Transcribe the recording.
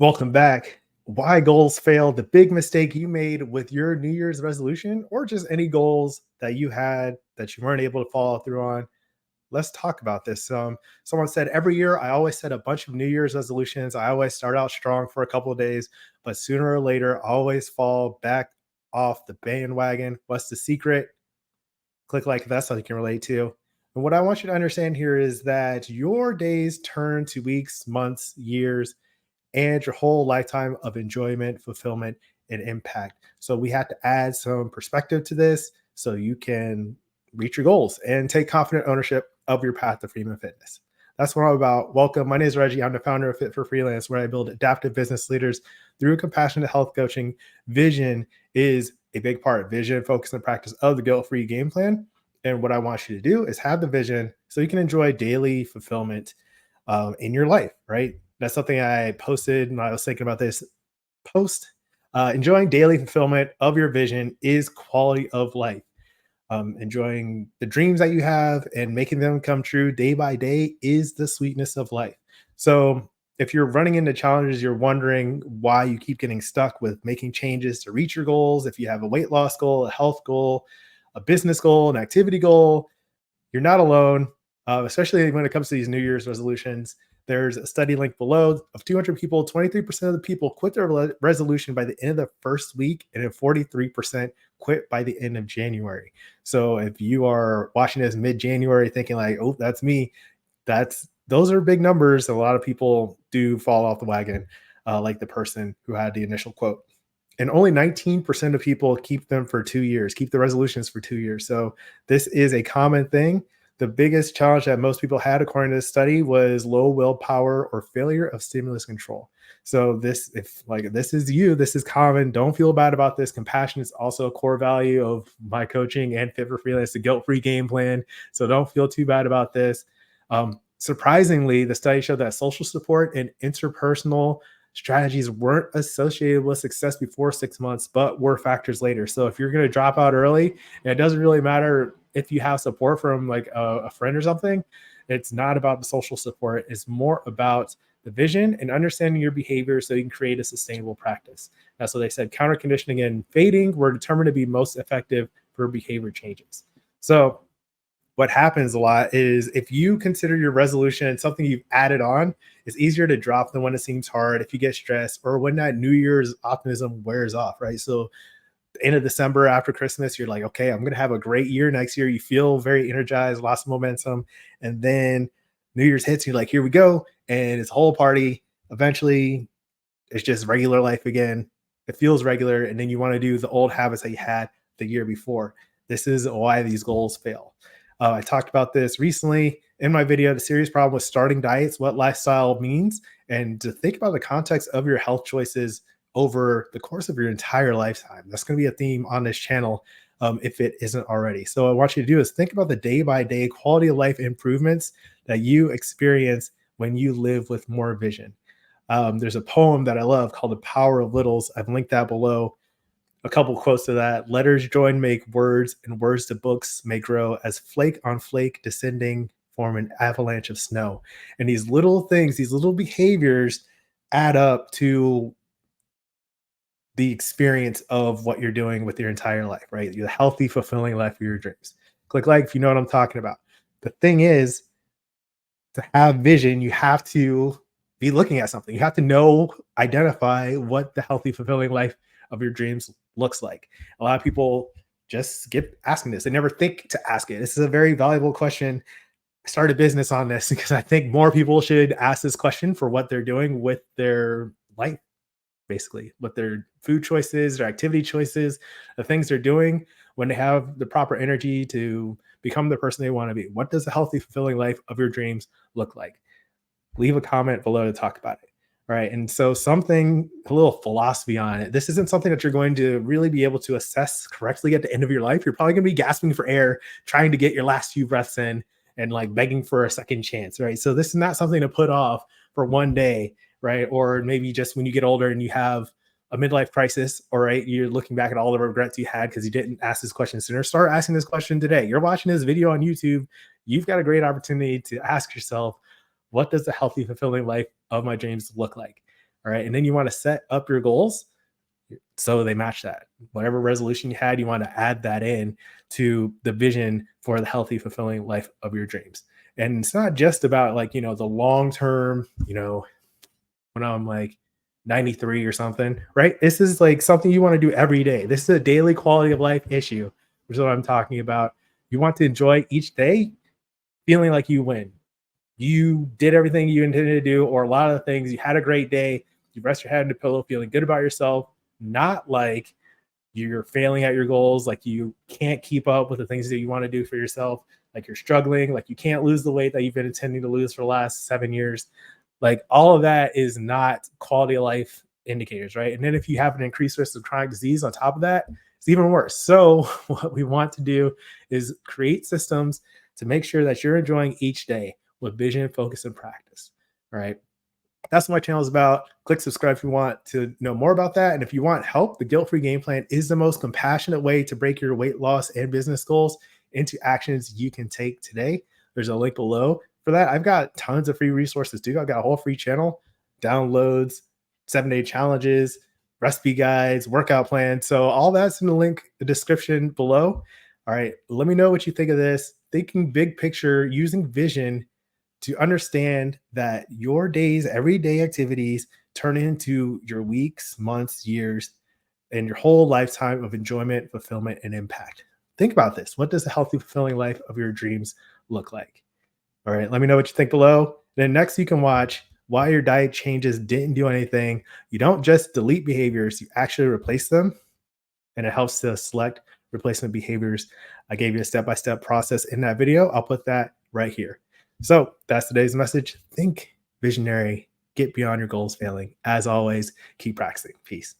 Welcome back. Why goals fail, the big mistake you made with your New Year's resolution, or just any goals that you had that you weren't able to follow through on. Let's talk about this. Someone said every year I always set a bunch of New Year's resolutions. I always start out strong for a couple of days, but sooner or later, I always fall back off the bandwagon. What's the secret? Click like if that's something you can relate to. And what I want you to understand here is that your days turn to weeks, months, years, and your whole lifetime of enjoyment, fulfillment, and impact. So we have to add some perspective to this so you can reach your goals and take confident ownership of your path to freedom and fitness. That's what I'm about. Welcome. My name is Reggie. I'm the founder of Fit for Freelance, where I build adaptive business leaders through compassionate health coaching. Vision is a big part. Vision, focus, and practice of the guilt-free game plan. And what I want you to do is have the vision so you can enjoy daily fulfillment in your life, right? That's something I posted when I was thinking about this post. Enjoying daily fulfillment of your vision is quality of life. Enjoying the dreams that you have and making them come true day by day is the sweetness of life. So, if you're running into challenges, you're wondering why you keep getting stuck with making changes to reach your goals. If you have a weight loss goal, a health goal, a business goal, an activity goal, you're not alone, especially when it comes to these New Year's resolutions. There's a study link below of 200 people. 23% of the people quit their resolution by the end of the first week, and then 43% quit by the end of January. So if you are watching this mid-January thinking like, oh, that's me, those are big numbers. A lot of people do fall off the wagon, like the person who had the initial quote. And only 19% of people keep them for 2 years, keep the resolutions for 2 years. So this is a common thing. The biggest challenge that most people had, according to this study, was low willpower or failure of stimulus control. So this is you, this is common. Don't feel bad about this. Compassion is also a core value of my coaching and Fit for Freelance, the guilt-free game plan. So don't feel too bad about this. Surprisingly, the study showed that social support and interpersonal strategies weren't associated with success before 6 months, but were factors later. So if you're going to drop out early, and it doesn't really matter if you have support from like a friend or something, it's not about the social support. It's more about the vision and understanding your behavior so you can create a sustainable practice. That's what they said. Counter conditioning and fading were determined to be most effective for behavior changes. So what happens a lot is if you consider your resolution something you've added on, it's easier to drop than when it seems hard, if you get stressed, or when that New Year's optimism wears off, right? So the end of December after Christmas, you're like, okay, I'm going to have a great year next year. You feel very energized, lots of momentum. And then New Year's hits, you're like, here we go. And it's a whole party. Eventually, it's just regular life again. It feels regular. And then you want to do the old habits that you had the year before. This is why these goals fail. I talked about this recently in my video, the serious problem with starting diets, what lifestyle means, and to think about the context of your health choices over the course of your entire lifetime. That's going to be a theme on this channel if it isn't already. So what I want you to do is think about the day-by-day quality of life improvements that you experience when you live with more vision. There's a poem that I love called The Power of Littles. I've linked that below. A couple quotes to that. Letters join make words, and words to books may grow as flake on flake descending form an avalanche of snow. And these little things, these little behaviors add up to the experience of what you're doing with your entire life, right? Your healthy, fulfilling life of your dreams. Click like if you know what I'm talking about. The thing is, to have vision, you have to be looking at something. You have to know, identify what the healthy, fulfilling life of your dreams looks like. A lot of people just skip asking this. They never think to ask it. This is a very valuable question. I started a business on this because I think more people should ask this question for what they're doing with their life, basically, with their food choices, their activity choices, the things they're doing when they have the proper energy to become the person they want to be. What does a healthy, fulfilling life of your dreams look like? Leave a comment below to talk about it. All right. And so a little philosophy on it. This isn't something that you're going to really be able to assess correctly at the end of your life. You're probably going to be gasping for air, trying to get your last few breaths in and like begging for a second chance. Right. So this is not something to put off for one day, right? Or maybe just when you get older and you have a midlife crisis, all right, you're looking back at all the regrets you had because you didn't ask this question sooner. Start asking this question today. You're watching this video on YouTube. You've got a great opportunity to ask yourself, what does the healthy, fulfilling life of my dreams look like? All right. And then you want to set up your goals so they match that. Whatever resolution you had, you want to add that in to the vision for the healthy, fulfilling life of your dreams. And it's not just about like, the long term, when I'm like 93 or something, right? This is like something you want to do every day. This is a daily quality of life issue, which is what I'm talking about. You want to enjoy each day feeling like you win. You did everything you intended to do, or a lot of the things. You had a great day. You rest your head in the pillow, feeling good about yourself, not like you're failing at your goals, like you can't keep up with the things that you want to do for yourself, like you're struggling, like you can't lose the weight that you've been intending to lose for the last 7 years. Like all of that is not quality of life indicators, right? And then if you have an increased risk of chronic disease on top of that, it's even worse. So what we want to do is create systems to make sure that you're enjoying each day with vision, focus, and practice. All right. That's what my channel is about. Click subscribe if you want to know more about that. And if you want help, the guilt-free game plan is the most compassionate way to break your weight loss and business goals into actions you can take today. There's a link below for that. I've got tons of free resources too. I've got a whole free channel, downloads, 7-day challenges, recipe guides, workout plans. So all that's in the link, the description below. All right. Let me know what you think of this. Thinking big picture, using vision to understand that your days, everyday activities turn into your weeks, months, years, and your whole lifetime of enjoyment, fulfillment, and impact. Think about this. What does a healthy, fulfilling life of your dreams look like? All right. Let me know what you think below. Then next, you can watch why your diet changes didn't do anything. You don't just delete behaviors, you actually replace them. And it helps to select replacement behaviors. I gave you a step-by-step process in that video. I'll put that right here. So that's today's message. Think visionary, get beyond your goals failing. As always, keep practicing. Peace.